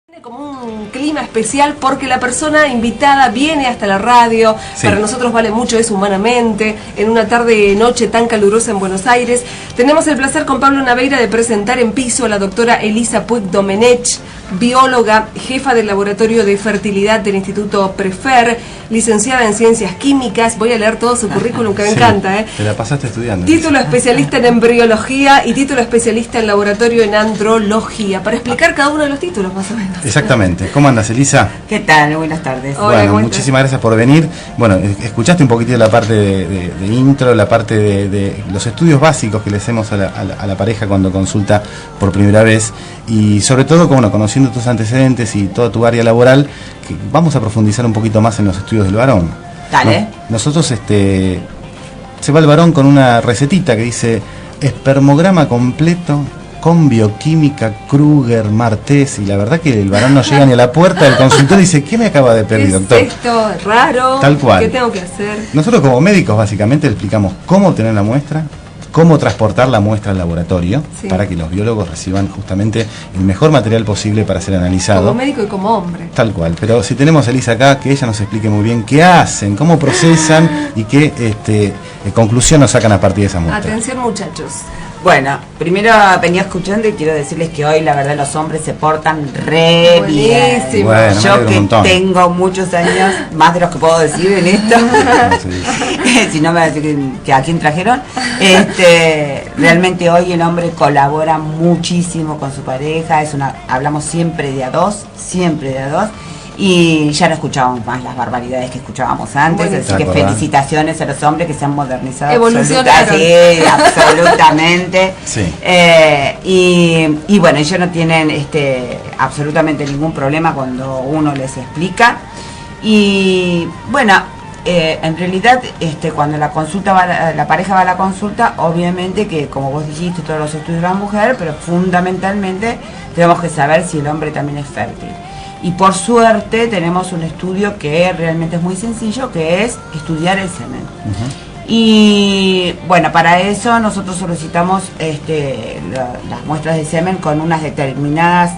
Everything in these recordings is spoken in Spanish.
Tiene como un clima especial porque la persona invitada viene hasta la radio. Sí. Para nosotros vale mucho eso humanamente. En una tarde-noche tan calurosa en Buenos Aires, tenemos el placer con Pablo Naveira de presentar en piso a la doctora Elisa Puig Domenech, bióloga, jefa del laboratorio de fertilidad del Instituto Prefer, licenciada en Ciencias Químicas. Voy a leer todo su currículum que me encanta. Te la pasaste estudiando. Título especialista en embriología y título especialista en laboratorio en andrología. Para explicar cada uno de los títulos, más o menos. Exactamente. ¿Cómo andas, Elisa? ¿Qué tal? Buenas tardes. Hola, bueno, muchísimas gracias por venir. Bueno, escuchaste un poquitito la parte de intro, la parte de los estudios básicos que le hacemos a la pareja cuando consulta por primera vez. Y sobre todo, bueno, conociendo tus antecedentes y toda tu área laboral, que vamos a profundizar un poquito más en los estudios del varón. Dale. Nosotros, se va el varón con una recetita que dice espermograma completo con bioquímica Kruger-Martés, y la verdad que el varón no llega ni a la puerta del consultorio y dice, ¿qué me acaba de pedir, doctor? ¿Qué es esto? ¿Es raro? Tal cual. ¿Qué tengo que hacer? Nosotros como médicos básicamente le explicamos cómo obtener la muestra, cómo transportar la muestra al laboratorio, sí, para que los biólogos reciban justamente el mejor material posible para ser analizado. Como médico y como hombre. Tal cual, pero si tenemos a Elisa acá, que ella nos explique muy bien qué hacen, cómo procesan y qué conclusión nos sacan a partir de esa muestra. Atención, muchachos. Bueno, primero venía escuchando y quiero decirles que hoy la verdad los hombres se portan re bien. Bueno, yo que tengo muchos años, más de los que puedo decir en esto, si no me va a decir que a quién trajeron, realmente hoy el hombre colabora muchísimo con su pareja, hablamos siempre de a dos, y ya no escuchábamos más las barbaridades que escuchábamos antes, bueno, así que felicitaciones a los hombres que se han modernizado. Absolutamente. Sí. Y bueno, ellos no tienen absolutamente ningún problema cuando uno les explica. Y bueno, en realidad cuando la pareja va a la consulta, obviamente que como vos dijiste, todos los estudios de la mujer, pero fundamentalmente tenemos que saber si el hombre también es fértil. Y por suerte tenemos un estudio que realmente es muy sencillo, que es estudiar el semen. Y bueno, para eso nosotros solicitamos las muestras de semen con una determinada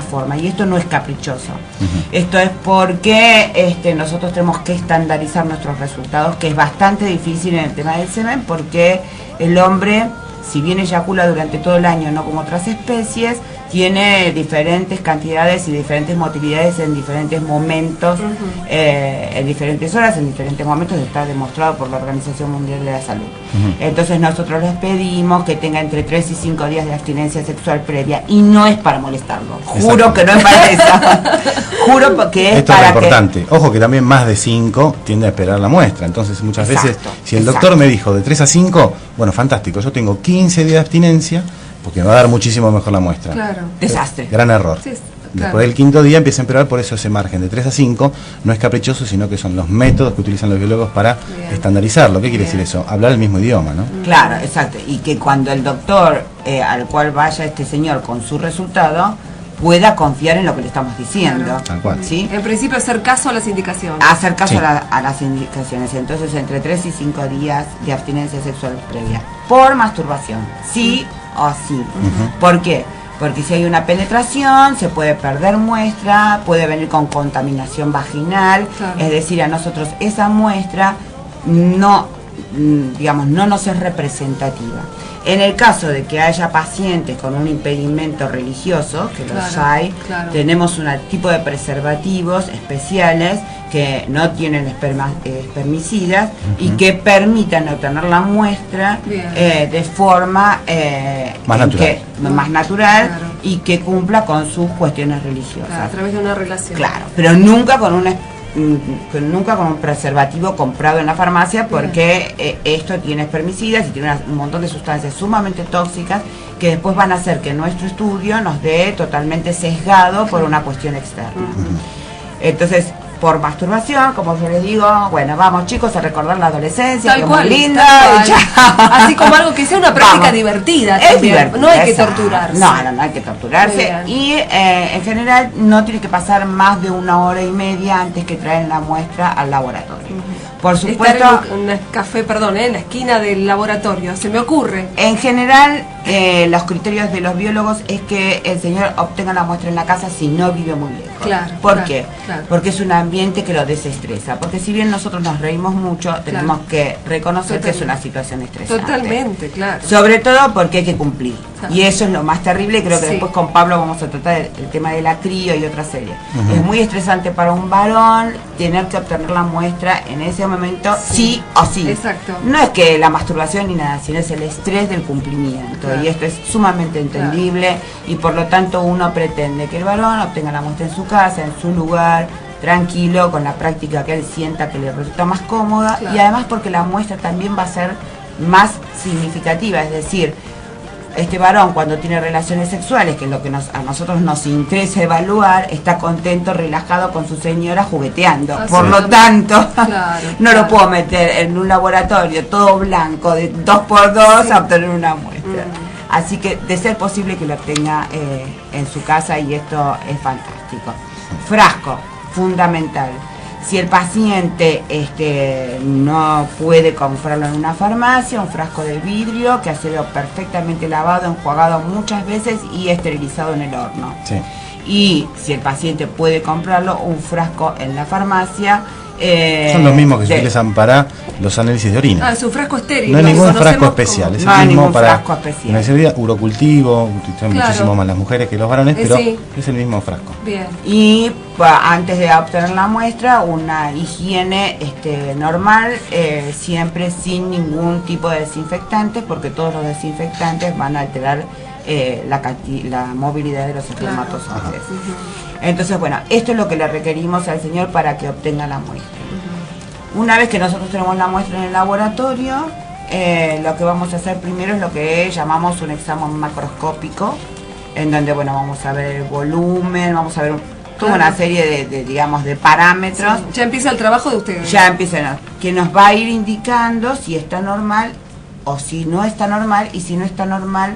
forma, y esto no es caprichoso. Esto es porque nosotros tenemos que estandarizar nuestros resultados, que es bastante difícil en el tema del semen, porque el hombre, si bien eyacula durante todo el año, no como otras especies, tiene diferentes cantidades y diferentes motilidades en diferentes momentos, en diferentes horas, en diferentes momentos, está demostrado por la Organización Mundial de la Salud. Entonces nosotros les pedimos que tenga entre 3 y 5 días de abstinencia sexual previa, y no es para molestarlo, juro que no es para eso, juro que es esto para es importante. Ojo que también más de 5 tiende a esperar la muestra, entonces muchas veces, si el doctor me dijo de 3 a 5, bueno, fantástico, yo tengo 15 días de abstinencia, porque me va a dar muchísimo mejor la muestra. Claro. Desastre. Gran error. Sí, claro. Después del quinto día empieza a empeorar, por eso ese margen de 3 a 5 no es caprichoso, sino que son los métodos que utilizan los biólogos para estandarizarlo. ¿Qué quiere decir eso? Hablar el mismo idioma, ¿no? Claro, exacto. Y que cuando el doctor al cual vaya este señor con su resultado, pueda confiar en lo que le estamos diciendo. Claro. Tal cual. ¿Sí? En principio, hacer caso a las indicaciones. Hacer caso sí, a las indicaciones. Entonces, entre 3 y 5 días de abstinencia sexual previa. Por masturbación. Sí o sí. ¿Por qué? Porque si hay una penetración, se puede perder muestra, puede venir con contaminación vaginal. Claro. Es decir, a nosotros esa muestra no nos es representativa. En el caso de que haya pacientes con un impedimento religioso, que los hay, tenemos un tipo de preservativos especiales que no tienen espermicidas y que permitan obtener la muestra de forma más natural, y que cumpla con sus cuestiones religiosas. Claro, a través de una relación. Claro, pero nunca con un preservativo comprado en la farmacia, porque esto tiene espermicidas y tiene un montón de sustancias sumamente tóxicas que después van a hacer que nuestro estudio nos dé totalmente sesgado por una cuestión externa. Entonces, por masturbación, como yo les digo, bueno, vamos chicos a recordar la adolescencia, que es muy linda. Así como algo que sea una práctica divertida. Es divertida, no hay que torturarse. No hay que torturarse. Y en general no tiene que pasar más de 1 hora y media antes que traen la muestra al laboratorio. Por supuesto. Estar en un café, en la esquina del laboratorio, se me ocurre. En general, los criterios de los biólogos es que el señor obtenga la muestra en la casa si no vive muy lejos. Claro, ¿Por qué? Claro. Porque es un ambiente que lo desestresa. Porque si bien nosotros nos reímos mucho, tenemos que reconocer que es una situación estresante. Totalmente, claro. Sobre todo porque hay que cumplir. Claro. Y eso es lo más terrible. Creo que Sí. después con Pablo vamos a tratar el tema de la crío y otra serie. Es muy estresante para un varón tener que obtener la muestra en ese momento, sí o sí. Exacto. No es que la masturbación ni nada, sino es el estrés del cumplimiento. Claro. Y esto es sumamente entendible y por lo tanto uno pretende que el varón obtenga la muestra en su casa, en su lugar, tranquilo, con la práctica que él sienta que le resulta más cómoda, Claro. y además porque la muestra también va a ser más significativa, es decir, este varón cuando tiene relaciones sexuales, que es lo que a nosotros nos interesa evaluar, está contento, relajado con su señora jugueteando. Por lo tanto, Claro, no claro. lo puedo meter en un laboratorio todo blanco de 2x2 a obtener una muestra. Así que de ser posible que lo tenga en su casa, y esto es fantástico. Frasco, fundamental. Si el paciente no puede comprarlo en una farmacia, un frasco de vidrio que ha sido perfectamente lavado, enjuagado muchas veces y esterilizado en el horno. Sí. Y si el paciente puede comprarlo, un frasco en la farmacia. Son los mismos que se utilizan para los análisis de orina. Ah, es un frasco estéril. No hay lo ningún frasco conocemos especial, es No hay el mismo ningún para frasco especial. análisis de orina, urocultivo, utilizan Claro. muchísimo más las mujeres que los varones, pero sí. es el mismo frasco. Bien. Y antes de obtener la muestra, una higiene normal, siempre sin ningún tipo de desinfectantes, porque todos los desinfectantes van a alterar la movilidad de los espermatozoides. Entonces, bueno, esto es lo que le requerimos al señor para que obtenga la muestra. Una vez que nosotros tenemos la muestra en el laboratorio, lo que vamos a hacer primero es lo que llamamos un examen macroscópico, en donde, bueno, vamos a ver el volumen, vamos a ver toda una serie de parámetros. Sí. Ya empieza el trabajo de ustedes. Ya empiezan, que nos va a ir indicando si está normal o si no está normal, y si no está normal,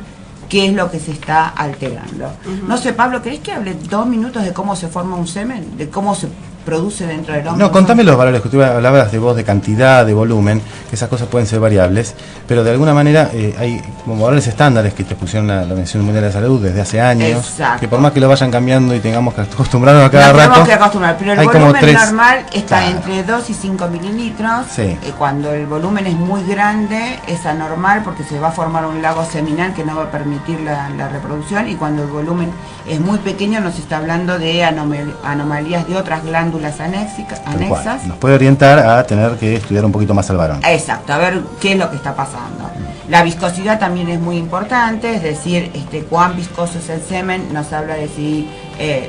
qué es lo que se está alterando. No sé, Pablo, ¿querés que hable 2 minutos de cómo se forma un semen? De cómo se produce dentro del hombre. No, contame los valores, que tú hablabas de voz, de cantidad, de volumen, que esas cosas pueden ser variables, pero de alguna manera hay como valores estándares que te pusieron la Organización Mundial de la Salud desde hace años. Exacto. Que por más que lo vayan cambiando y tengamos que acostumbrarnos a cada Nos rato, tenemos que acostumbrar, pero el hay como volumen 3, normal está claro, entre 2 y 5 mililitros. Sí. Cuando el volumen es muy grande es anormal, porque se va a formar un lago seminal que no va a permitir la reproducción, y cuando el volumen es muy pequeño nos está hablando de anomalías de otras glándulas anexas. nos puede orientar a tener que estudiar un poquito más al varón. Exacto, a ver qué es lo que está pasando. La viscosidad también es muy importante, es decir, cuán viscoso es el semen, nos habla de si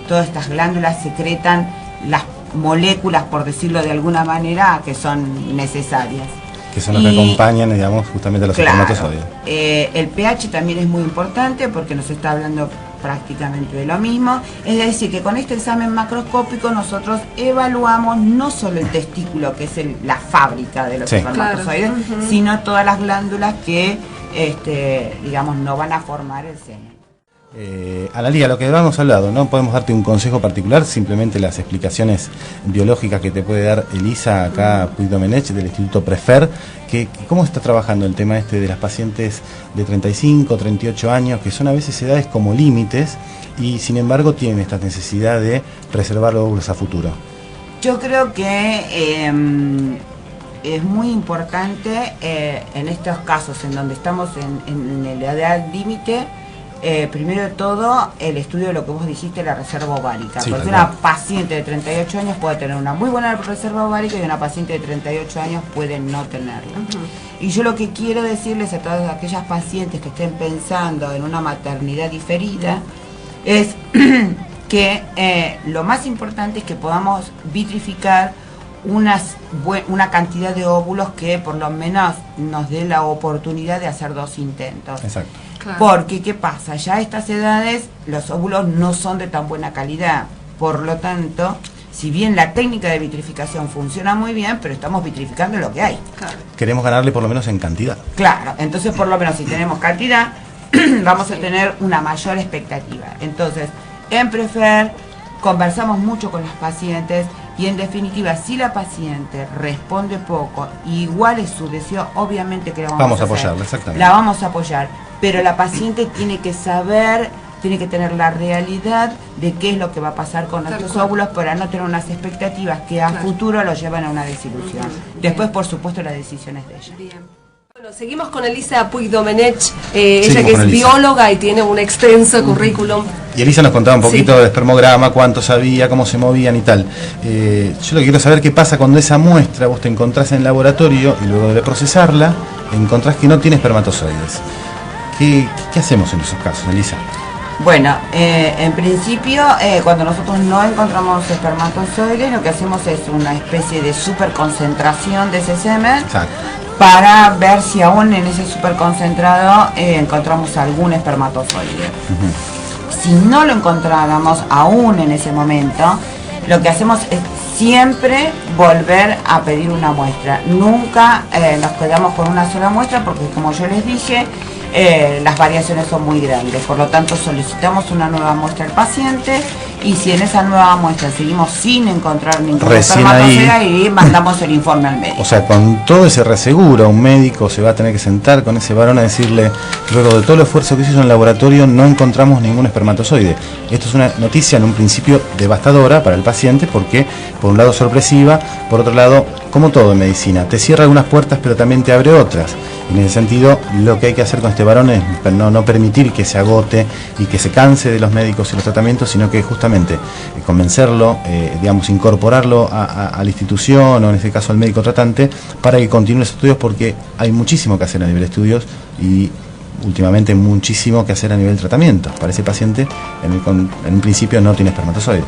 todas estas glándulas secretan las moléculas, por decirlo de alguna manera, que son necesarias. Que son los que acompañan, digamos, justamente a los espermatozoides. El pH también es muy importante, porque nos está hablando prácticamente de lo mismo. Es decir, que con este examen macroscópico nosotros evaluamos no solo el testículo, que es la fábrica de los espermatozoides, sino todas las glándulas que, digamos, no van a formar el semen. Analía, lo que habíamos hablado, no podemos darte un consejo particular, simplemente las explicaciones biológicas que te puede dar Elisa acá, Puig Domenech, del Instituto Prefer, que cómo está trabajando el tema de las pacientes de 35, 38 años, que son a veces edades como límites, y sin embargo tienen esta necesidad de preservar los óvulos a futuro. Yo creo que es muy importante en estos casos en donde estamos en la edad límite, primero de todo, el estudio de lo que vos dijiste, la reserva ovárica. Sí, porque una paciente de 38 años puede tener una muy buena reserva ovárica, y una paciente de 38 años puede no tenerla. Y yo lo que quiero decirles a todas aquellas pacientes que estén pensando en una maternidad diferida es que lo más importante es que podamos vitrificar una cantidad de óvulos que por lo menos nos dé la oportunidad de hacer 2 intentos. Exacto. Claro. Porque, ¿qué pasa? Ya a estas edades los óvulos no son de tan buena calidad. Por lo tanto, si bien la técnica de vitrificación funciona muy bien, pero estamos vitrificando lo que hay. Claro. Queremos ganarle por lo menos en cantidad. Claro, entonces por lo menos si tenemos cantidad, vamos a tener una mayor expectativa. Entonces, en Prefer conversamos mucho con los pacientes, Y en definitiva, si la paciente responde poco, igual es su deseo, obviamente que la vamos a apoyarla, exactamente. La vamos a apoyar, pero la paciente tiene que saber, tiene que tener la realidad de qué es lo que va a pasar con nuestros óvulos para no tener unas expectativas que a futuro lo llevan a una desilusión. Después, por supuesto, la decisión es de ella. Bien. Bueno, seguimos con Elisa Puig Domenech, ella que es bióloga y tiene un extenso currículum. Y Elisa nos contaba un poquito del espermograma, cuánto sabía, cómo se movían y tal. Yo lo que quiero saber qué pasa cuando esa muestra vos te encontrás en el laboratorio y luego de procesarla, encontrás que no tiene espermatozoides. ¿Qué hacemos en esos casos, Elisa? Bueno, en principio, cuando nosotros no encontramos espermatozoides, lo que hacemos es una especie de superconcentración de ese semen. Exacto. Para ver si aún en ese superconcentrado encontramos algún espermatozoide. Si no lo encontráramos aún en ese momento, lo que hacemos es siempre volver a pedir una muestra. Nunca nos quedamos con una sola muestra porque, como yo les dije, las variaciones son muy grandes. Por lo tanto, solicitamos una nueva muestra al paciente y si en esa nueva muestra seguimos sin encontrar ningún espermatozoide, ahí mandamos el informe al médico. O sea, con todo ese reseguro, un médico se va a tener que sentar con ese varón a decirle, luego de todo el esfuerzo que se hizo en el laboratorio, no encontramos ningún espermatozoide. Esto es una noticia en un principio devastadora para el paciente porque, por un lado, sorpresiva, por otro lado, como todo en medicina, te cierra algunas puertas pero también te abre otras. En ese sentido, lo que hay que hacer con este varón es no permitir que se agote y que se canse de los médicos y los tratamientos, sino que justamente convencerlo, incorporarlo a la institución o en este caso al médico tratante para que continúe los estudios, porque hay muchísimo que hacer a nivel de estudios y últimamente muchísimo que hacer a nivel de tratamiento. Para ese paciente, en un principio no tiene espermatozoides.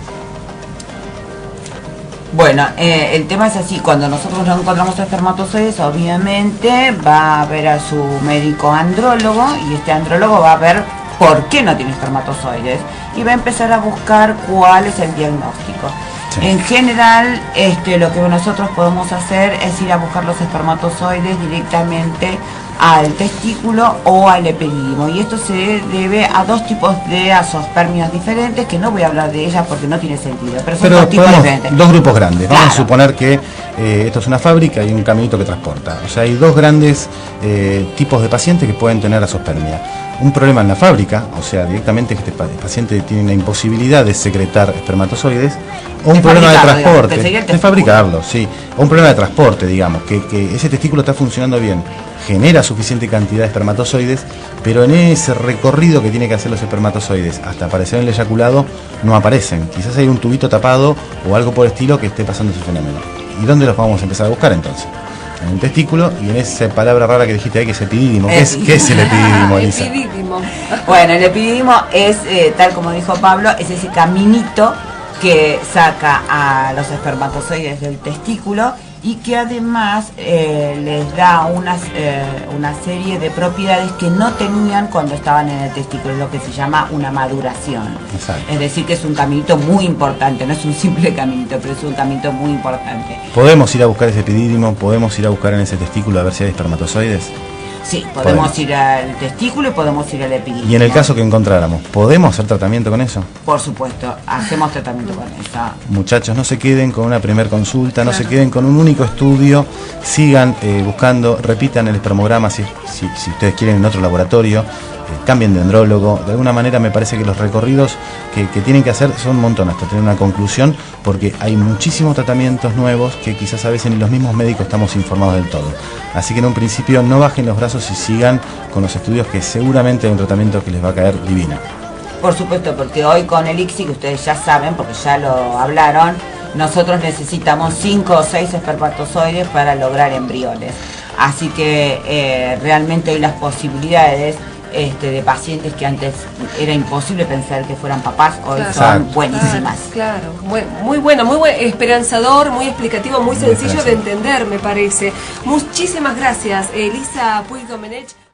Bueno, el tema es así, cuando nosotros no encontramos espermatozoides, obviamente va a ver a su médico andrólogo y este andrólogo va a ver por qué no tiene espermatozoides y va a empezar a buscar cuál es el diagnóstico. Sí. En general, lo que nosotros podemos hacer es ir a buscar los espermatozoides directamente al testículo o al epidídimo, y esto se debe a dos tipos de azospermias diferentes, que no voy a hablar de ellas porque no tiene sentido, pero son dos tipos diferentes. Dos grupos grandes, claro. Vamos a suponer que esto es una fábrica y un caminito que transporta, o sea, hay dos grandes tipos de pacientes que pueden tener azospermia. Un problema en la fábrica, o sea, directamente que este paciente tiene la imposibilidad de secretar espermatozoides, o un problema de transporte, de fabricarlo, sí, o un problema de transporte, digamos, que ese testículo está funcionando bien, genera suficiente cantidad de espermatozoides, pero en ese recorrido que tiene que hacer los espermatozoides hasta aparecer en el eyaculado, no aparecen. Quizás hay un tubito tapado o algo por el estilo que esté pasando ese fenómeno. ¿Y dónde los vamos a empezar a buscar entonces? En el testículo y en esa palabra rara que dijiste ahí, que es epidídimo. ¿Qué es el epidídimo, Elisa? Epidídimo. Bueno, el epidídimo es, tal como dijo Pablo, es ese caminito que saca a los espermatozoides del testículo y que además les da una serie de propiedades que no tenían cuando estaban en el testículo, lo que se llama una maduración. Exacto. Es decir, que es un caminito muy importante, no es un simple caminito, pero es un caminito muy importante. ¿Podemos ir a buscar ese epidídimo? ¿Podemos ir a buscar en ese testículo a ver si hay espermatozoides? Sí, podemos ir al testículo y podemos ir al epidídimo. Y en el caso que encontráramos, ¿podemos hacer tratamiento con eso? Por supuesto, hacemos tratamiento con eso. Muchachos, no se queden con una primer consulta, no se queden con un único estudio, sigan buscando, repitan el espermograma si ustedes quieren en otro laboratorio, cambien de andrólogo. De alguna manera me parece que los recorridos que tienen que hacer son un montón hasta tener una conclusión, porque hay muchísimos tratamientos nuevos que quizás a veces ni los mismos médicos estamos informados del todo. Así que en un principio no bajen los brazos y sigan con los estudios, que seguramente hay un tratamiento que les va a caer divino. Por supuesto, porque hoy con el ICSI, que ustedes ya saben, porque ya lo hablaron, nosotros necesitamos 5 o 6 espermatozoides para lograr embriones. Así que realmente hay las posibilidades de pacientes que antes era imposible pensar que fueran papás, hoy son buenísimas. Claro, muy bueno, muy esperanzador, muy explicativo, muy sencillo de entender, me parece. Muchísimas gracias, Elisa Puig Domenech.